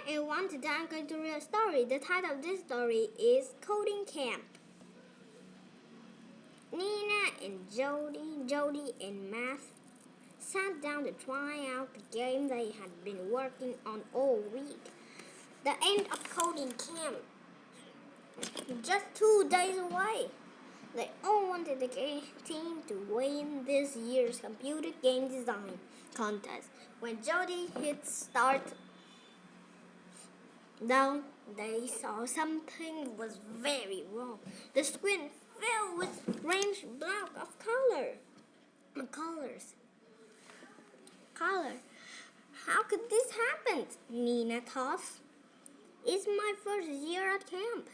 Hi everyone, today I'm going to read a story. The title of this story is Coding Camp. Nina and Jody and Matt sat down to try out the game they had been working on all week. The end of Coding Camp, just 2 days away. They all wanted the team to win this year's computer game design contest. When Jody hit start down, they saw something was very wrong. The screen filled with strange blocks of colors. How could this happen? Nina thought. It's my first year at camp.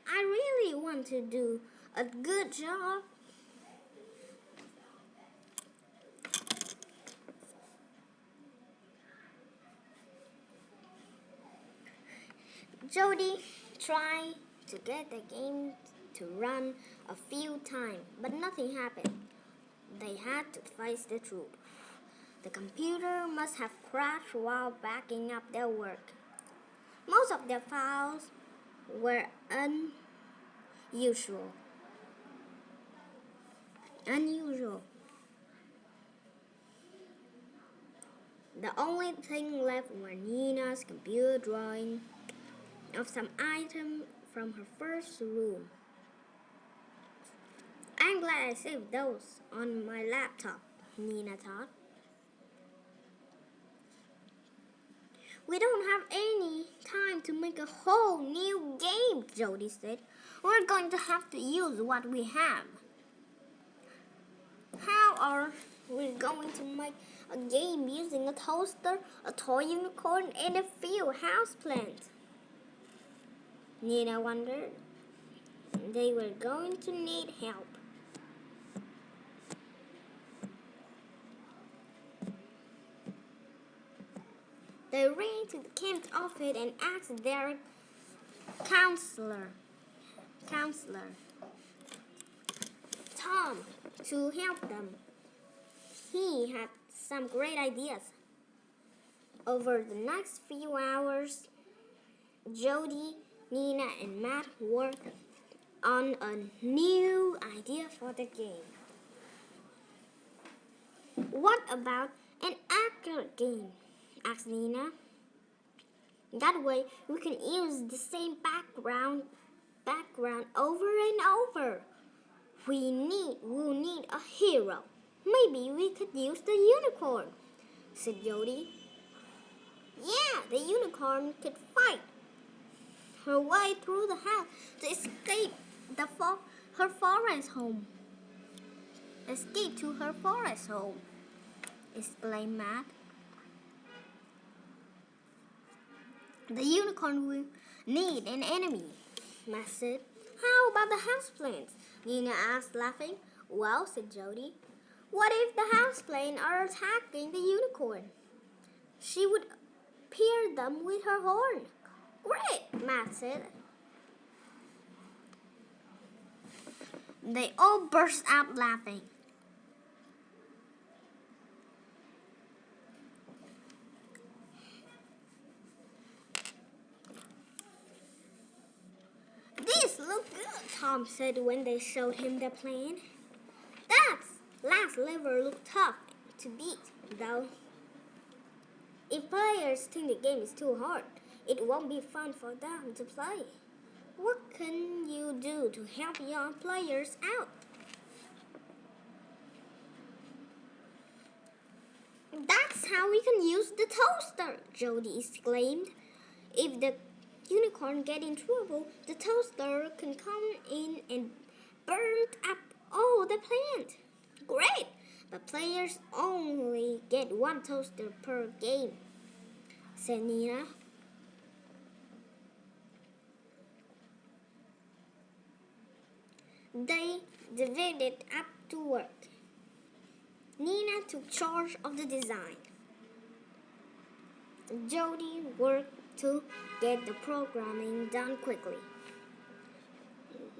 I really want to do a good job. Jody tried to get the game to run a few times, but nothing happened. They had to face the truth. The computer must have crashed while backing up their work. Most of their files were unusual. The only thing left were Nina's computer drawing of some item from her first room. I'm glad I saved those on my laptop, Nina thought. We don't have any time to make a whole new game, Jody said. We're going to have to use what we have. How are we going to make a game using a toaster, a toy unicorn, and a few houseplants? Nina wondered. They were going to need help. They ran to the camp office and asked their counselor, Tom, to help them. He had some great ideas. Over the next few hours, Jody, Nina, and Matt worked on a new idea for the game. What about an arcade game? Asked Nina. That way we can use the same background over and over. We'll need a hero. Maybe we could use the unicorn, said Jody. Yeah, the unicorn could fight her way through the house to escape her forest home. Escape to her forest home, exclaimed Matt. The unicorn will need an enemy, Matt said. How about the houseplants? Nina asked, laughing. Well, said Jody, what if the houseplants are attacking the unicorn? She would pierce them with her horn. Great, Matt said. They all burst out laughing. This looks good, Tom said when they showed him the plan. That last lever looked tough to beat, though. If players think the game is too hard, it won't be fun for them to play. What can you do to help young players out? That's how we can use the toaster, Jody exclaimed. If the unicorn gets in trouble, the toaster can come in and burn up all the plants. Great! But players only get one toaster per game, said Nina. They divided up to work. Nina took charge of the design. Jody worked to get the programming done quickly.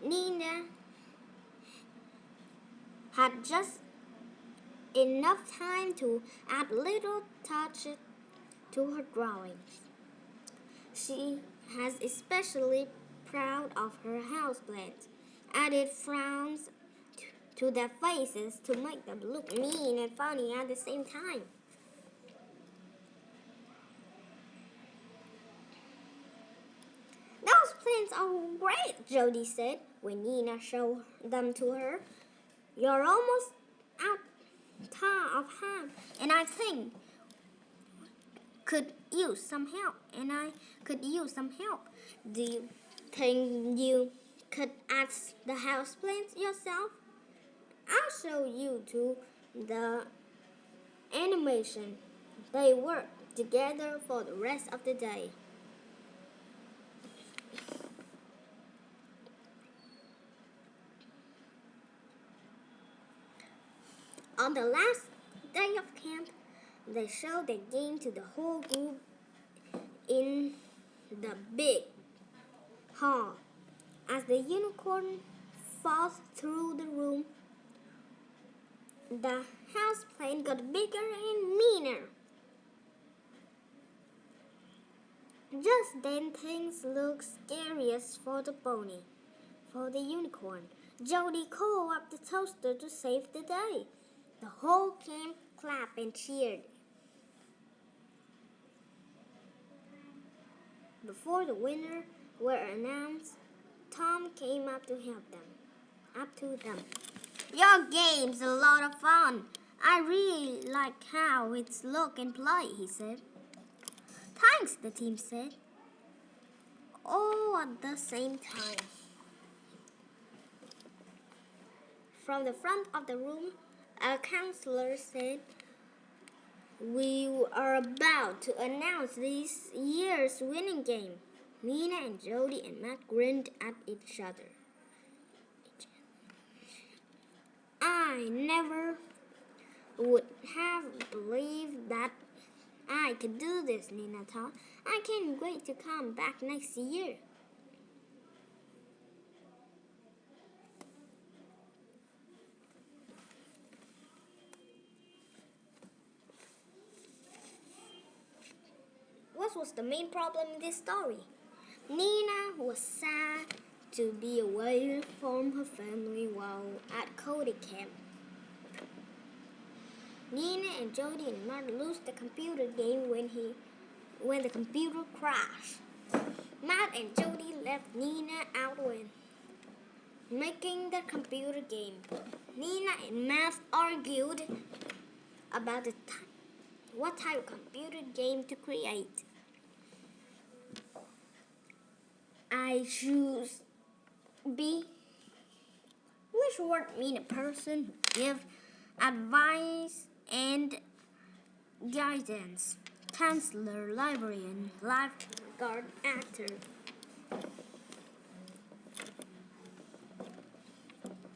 Nina had just enough time to add little touches to her drawings. She has especially proud of her houseplants. Added frowns to their faces to make them look mean and funny at the same time. Those plants are great, Jody said when Nina showed them to her. You're almost out of hand, and I think could use some help. Do you think you could add the houseplants yourself? I'll show you to the animation. They work together for the rest of the day. On the last day of camp, they showed the game to the whole group in the big hall. As the unicorn falls through the room, the houseplane got bigger and meaner. Just then things looked scariest for the pony, for the unicorn. Jody called up the toaster to save the day. The whole camp clapped and cheered. Before the winners were announced, Tom came up to them. Your game's a lot of fun. I really like how it's look and play, he said. Thanks, the team said. All at the same time. From the front of the room, a counselor said, we are about to announce this year's winning game. Nina and Jody and Matt grinned at each other. I never would have believed that I could do this, Nina thought. I can't wait to come back next year. What was the main problem in this story? Nina was sad to be away from her family while at Cody camp. Nina and Jody and Matt lost the computer game when the computer crashed. Matt and Jody left Nina out when making the computer game. Nina and Matt argued about what type of computer game to create. I choose B, which word mean a person who gives advice and guidance. Counselor, librarian, lifeguard, actor.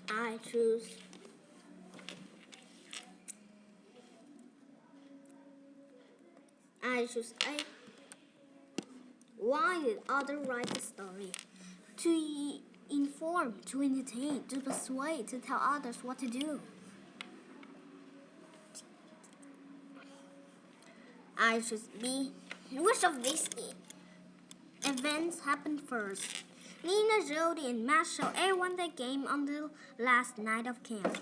I choose A. Why did others write the story? To inform, to entertain, to persuade, to tell others what to do. I choose B. Which of these events happened first? Nina, Jody, and Matt showed everyone the game on the last night of camp.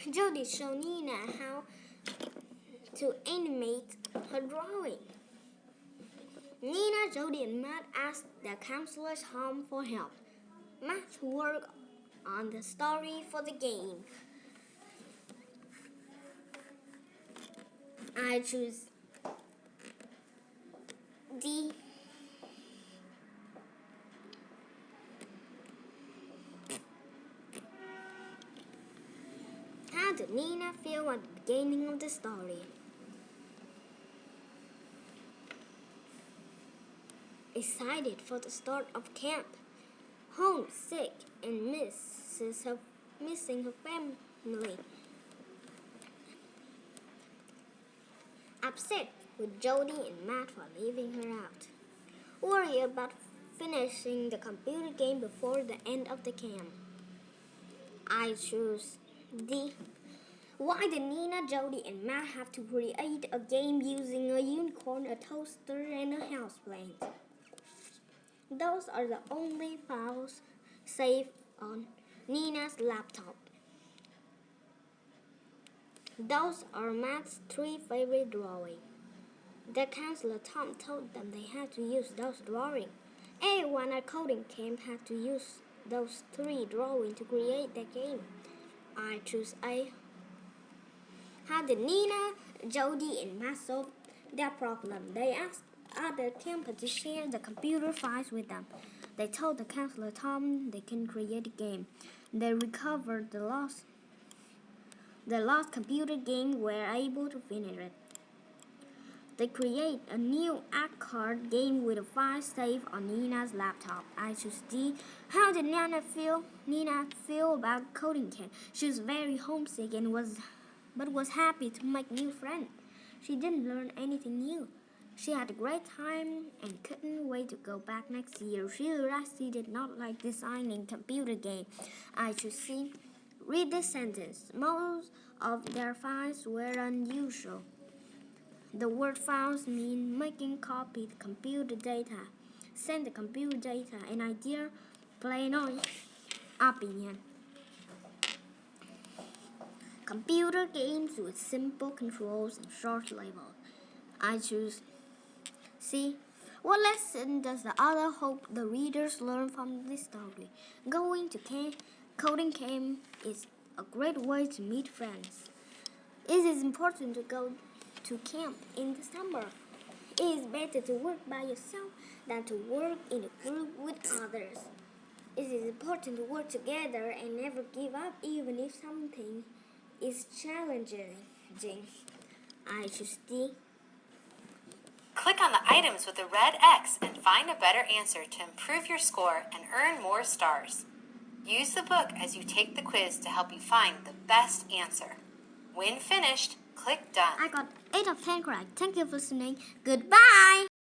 Jody showed Nina how to animate her drawing. Nina, Jody, and Matt asked the counselor's home for help. Matt worked on the story for the game. I choose D. How did Nina feel at the beginning of the story? Excited for the start of camp, homesick and missing her family. Upset with Jody and Matt for leaving her out. Worried about finishing the computer game before the end of the camp. I choose D. Why did Nina, Jody, and Matt have to create a game using a unicorn, a toaster, and a houseplant? Those are the only files saved on Nina's laptop. Those are Matt's 3 favorite drawings. The counselor Tom told them they had to use those drawings. Everyone at coding camp had to use those 3 drawings to create the game. I choose A. How did Nina, Jody, and Matt solve their problem? They asked other campers to share the computer files with them. They told the counselor Tom they can create a game. They recovered the lost computer game, were able to finish it. They create a new act card game with a file saved on Nina's laptop. I choose D. How did Nina feel about coding camp? She was very homesick and was happy to make new friends. She didn't learn anything new. She had a great time and couldn't wait to go back next year. She realized she did not like designing computer games. I choose C. Read this sentence. Most of their files were unusual. The word files mean making copied computer data. Send the computer data an idea, plain old opinion. Computer games with simple controls and short labels. I choose C. What lesson does the author hope the readers learn from this story? Going to coding camp is a great way to meet friends. It is important to go to camp in December. It is better to work by yourself than to work in a group with others. It is important to work together and never give up even if something is challenging. I choose D. Click on the items with the red X and find a better answer to improve your score and earn more stars. Use the book as you take the quiz to help you find the best answer. When finished, click Done. I got 8 of 10 correct. Thank you for listening. Goodbye.